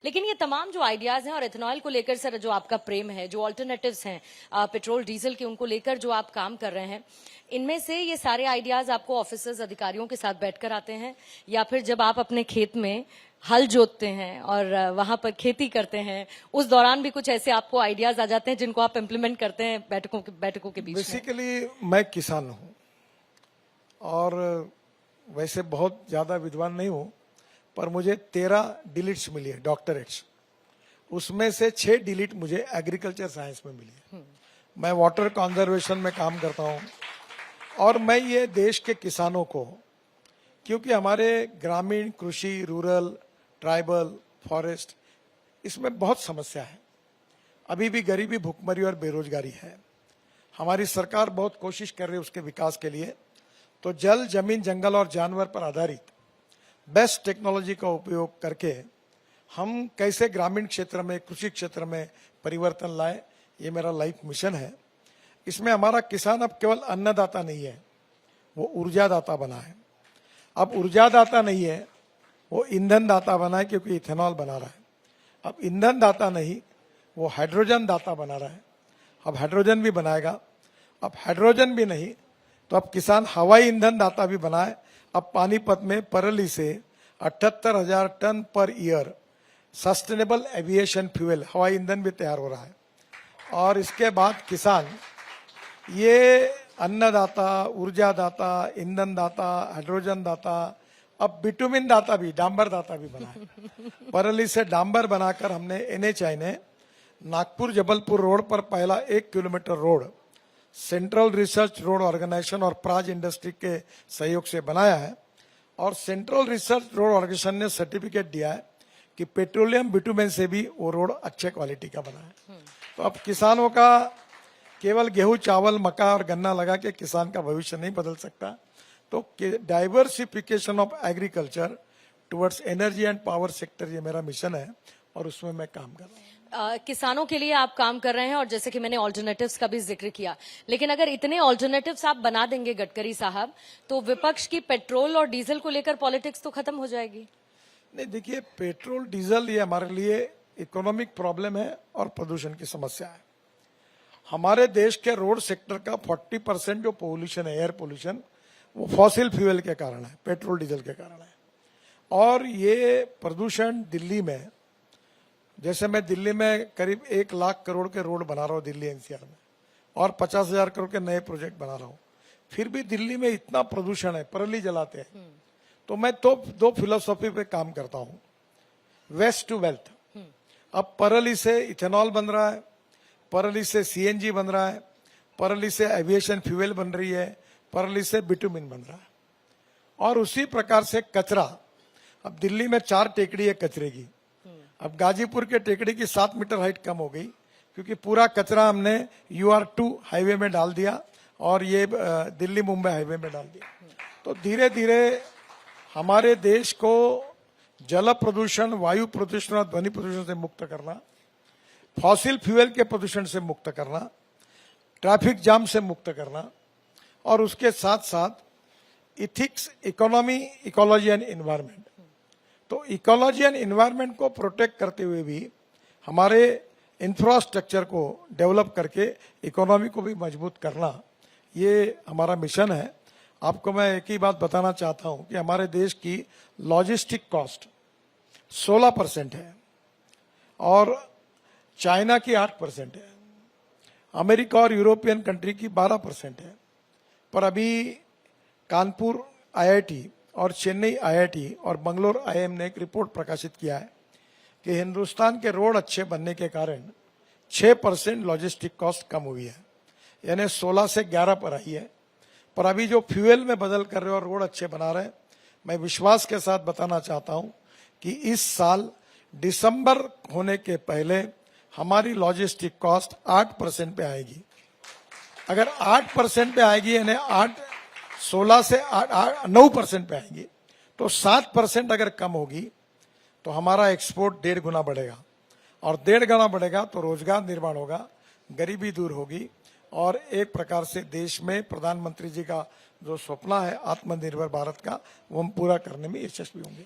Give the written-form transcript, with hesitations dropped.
लेकिन ये तमाम जो आइडियाज हैं और इथेनॉल को लेकर सर जो आपका प्रेम है, जो ऑल्टरनेटिव्स हैं पेट्रोल डीजल के, उनको लेकर जो आप काम कर रहे हैं, इनमें से ये सारे आइडियाज आपको ऑफिसर्स अधिकारियों के साथ बैठकर आते हैं या फिर जब आप अपने खेत में हल जोतते हैं और वहां पर खेती करते हैं उस दौरान भी कुछ ऐसे आपको आइडियाज आ जाते हैं जिनको आप इम्प्लीमेंट करते हैं बैठकों के बीच में? बेसिकली मैं किसान हूँ और वैसे बहुत ज्यादा विद्वान नहीं हूँ, पर मुझे 13 डिलीट्स मिली है, डॉक्टरेट्स। उसमें से 6 डिलीट मुझे एग्रीकल्चर साइंस में मिली है। मैं वाटर कंजर्वेशन में काम करता हूँ और मैं ये देश के किसानों को, क्योंकि हमारे ग्रामीण कृषि, रूरल, ट्राइबल, फॉरेस्ट, इसमें बहुत समस्या है। अभी भी गरीबी, भुखमरी और बेरोजगारी है। हमारी सरकार बहुत कोशिश कर रही है उसके विकास के लिए। तो जल, जमीन, जंगल और जानवर पर आधारित बेस्ट टेक्नोलॉजी का उपयोग करके हम कैसे ग्रामीण क्षेत्र में, कृषि क्षेत्र में परिवर्तन लाए, ये मेरा लाइफ मिशन है। इसमें हमारा किसान अब केवल अन्नदाता नहीं है, वो ऊर्जादाता बना है। अब ऊर्जादाता नहीं है, वो ईंधन दाता बना है, क्योंकि इथेनॉल बना रहा है। अब ईंधन दाता नहीं, वो हाइड्रोजन दाता बना रहा है। अब हाइड्रोजन भी बनाएगा। अब हाइड्रोजन भी नहीं तो अब किसान हवाई ईंधन दाता भी बनाए। अब पानीपत में परली से 78,000 ton per year sustainable aviation fuel, हवाई ईंधन भी तैयार हो रहा है। और इसके बाद किसान ये अन्नदाता, ऊर्जादाता, ईंधन दाता, हाइड्रोजन दाता, अब बिटुमिन दाता भी, डांबर दाता भी बना है। परली से डांबर बनाकर हमने NHI ने नागपुर जबलपुर रोड पर पहला 1 kilometre road central research road organisation और प्राज इंडस्ट्री के सहयोग से बनाया है। और सेंट्रल रिसर्च रोड ऑर्गेनाइजेशन ने सर्टिफिकेट दिया है कि पेट्रोलियम बिटुमेन से भी वो रोड अच्छे क्वालिटी का बना है। तो अब किसानों का केवल गेहूं, चावल, मक्का और गन्ना लगा के किसान का भविष्य नहीं बदल सकता। तो diversification of agriculture towards energy and power sector, ये मेरा मिशन है और उसमें मैं काम कर रहा हूँ। किसानों के लिए आप काम कर रहे हैं और जैसे कि मैंने ऑल्टरनेटिव्स का भी जिक्र किया, लेकिन अगर इतने ऑल्टरनेटिव्स आप बना देंगे गडकरी साहब, तो विपक्ष की पेट्रोल और डीजल को लेकर पॉलिटिक्स तो खत्म हो जाएगी। नहीं, देखिए, पेट्रोल डीजल ये हमारे लिए इकोनॉमिक प्रॉब्लम है और प्रदूषण की समस्या है। हमारे देश के रोड सेक्टर का 40% जो पोल्यूशन है, एयर पोल्यूशन, वो फॉसिल फ्यूल के कारण है, पेट्रोल डीजल के कारण है। और ये प्रदूषण दिल्ली में, जैसे मैं दिल्ली में करीब 1 लाख करोड़ के रोड बना रहा हूँ दिल्ली NCR में, और 50,000 करोड़ के नए प्रोजेक्ट बना रहा हूँ, फिर भी दिल्ली में इतना प्रदूषण है, परली जलाते हैं। तो मैं तो 2 फिलोसॉफी पे काम करता हूँ, वेस्ट टू वेल्थ। अब परली से इथेनॉल बन रहा है, परली से CNG बन रहा है, परली से एविएशन फ्यूल बन रही है, परली से बिटुमिन बन रहा है। और उसी प्रकार से कचरा, अब दिल्ली में 4 टेकड़ी है कचरे की। अब गाजीपुर के टेकड़ी की 7 मीटर हाइट कम हो गई, क्योंकि पूरा कचरा हमने UR2 हाईवे में डाल दिया और ये दिल्ली मुंबई हाईवे में डाल दिया। तो धीरे धीरे हमारे देश को जल प्रदूषण, वायु प्रदूषण और ध्वनि प्रदूषण से मुक्त करना, फॉसिल फ्यूल के प्रदूषण से मुक्त करना, ट्रैफिक जाम से मुक्त करना, और उसके साथ साथ ethics, economy, ecology and environment. तो इकोलॉजी एंड इन्वायरमेंट को प्रोटेक्ट करते हुए भी हमारे इंफ्रास्ट्रक्चर को डेवलप करके इकोनॉमी को भी मजबूत करना, ये हमारा मिशन है। आपको मैं एक ही बात बताना चाहता हूं कि हमारे देश की लॉजिस्टिक कॉस्ट 16% है और चाइना की 8% है, अमेरिका और यूरोपियन कंट्री की 12% है। पर अभी कानपुर IIT और चेन्नई IIT और बंगलोर IIM ने एक रिपोर्ट प्रकाशित किया है कि हिंदुस्तान के रोड अच्छे बनने के कारण 6% लॉजिस्टिक कॉस्ट कम हुई है, यानी 16 से 11 पर आई है। पर अभी जो फ्यूल में बदल कर रहे और रोड अच्छे बना रहे, मैं विश्वास के साथ बताना चाहता हूं कि इस साल दिसंबर होने के पहले हमारी लॉजिस्टिक कॉस्ट 8% पे आएगी। अगर 8% पे आएगी, यानी 16 से 9% पे आएंगी, तो 7% अगर कम होगी तो हमारा एक्सपोर्ट 1.5 गुना बढ़ेगा, और 1.5 गुना बढ़ेगा तो रोजगार निर्माण होगा, गरीबी दूर होगी, और एक प्रकार से देश में प्रधानमंत्री जी का जो सपना है आत्मनिर्भर भारत का, वो हम पूरा करने में यशस्वी होंगे।